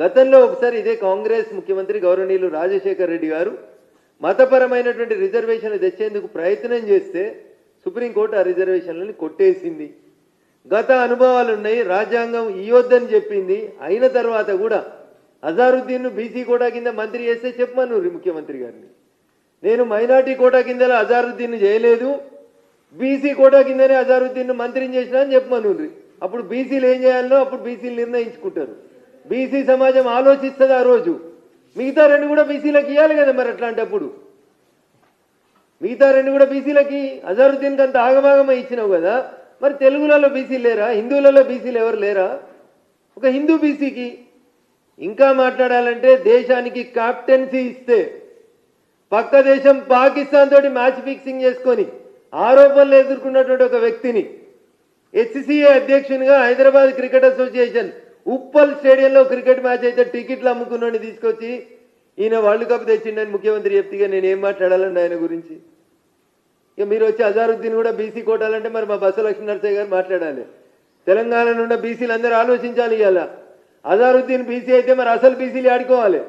గతంలో ఒకసారి ఇదే కాంగ్రెస్ ముఖ్యమంత్రి గౌరవనీయులు రాజశేఖర్ రెడ్డి గారు మతపరమైనటువంటి రిజర్వేషన్లు తెచ్చేందుకు ప్రయత్నం చేస్తే సుప్రీంకోర్టు ఆ రిజర్వేషన్లని కొట్టేసింది. గత అనుభవాలు ఉన్నాయి, రాజ్యాంగం ఇవ్వొద్దని చెప్పింది. అయిన తర్వాత కూడా అజారుద్దీన్ను బీసీ కోటా కింద మంత్రి చేస్తే చెప్పమను ముఖ్యమంత్రి గారిని. నేను మైనార్టీ కోటా కింద అజారుద్దీన్ చేయలేదు, బీసీ కోటా కిందనే అజారుద్దీన్ మంత్రిని చేసినా అని చెప్పమను. అప్పుడు బీసీలు ఏం చేయాలో అప్పుడు బీసీలు నిర్ణయించుకుంటారు. బీసీ సమాజం ఆలోచిస్తుంది ఆ రోజు. మిగతా రెండు కూడా బీసీలకు ఇవ్వాలి కదా మరి. అట్లాంటప్పుడు మిగతా రెండు కూడా బీసీలకి అజారుద్దీన్కి అంత ఆగమాగమ ఇచ్చినావు కదా, మరి తెలుగులలో బీసీలు లేరా, హిందువులలో బీసీలు ఎవరు లేరా? ఒక హిందూ బీసీకి ఇంకా మాట్లాడాలంటే దేశానికి క్యాప్టెన్సీ ఇస్తే పక్క దేశం పాకిస్తాన్ తోటి మ్యాచ్ ఫిక్సింగ్ చేసుకొని ఆరోపణలు ఎదుర్కొన్నటువంటి ఒక వ్యక్తిని హెచ్సిఏ అధ్యక్షునిగా హైదరాబాద్ క్రికెట్ అసోసియేషన్ ఉప్పల్ స్టేడియంలో క్రికెట్ మ్యాచ్ అయితే టికెట్లు అమ్ముకున్నోని తీసుకొచ్చి ఈయన వరల్డ్ కప్ తెచ్చిండని ముఖ్యమంత్రి చెప్తే నేను ఏం మాట్లాడాలండి ఆయన గురించి? ఇక మీరు వచ్చి అజారుద్దీన్ కూడా బీసీ కోటాలంటే మరి మా బస లక్ష్మీ నరసయ్య గారు మాట్లాడాలి. తెలంగాణలో ఉన్న బీసీలు అందరూ ఆలోచించాలి. ఇవాళ అజారుద్దీన్ బీసీ అయితే మరి అసలు బీసీలు ఆడుకోవాలి.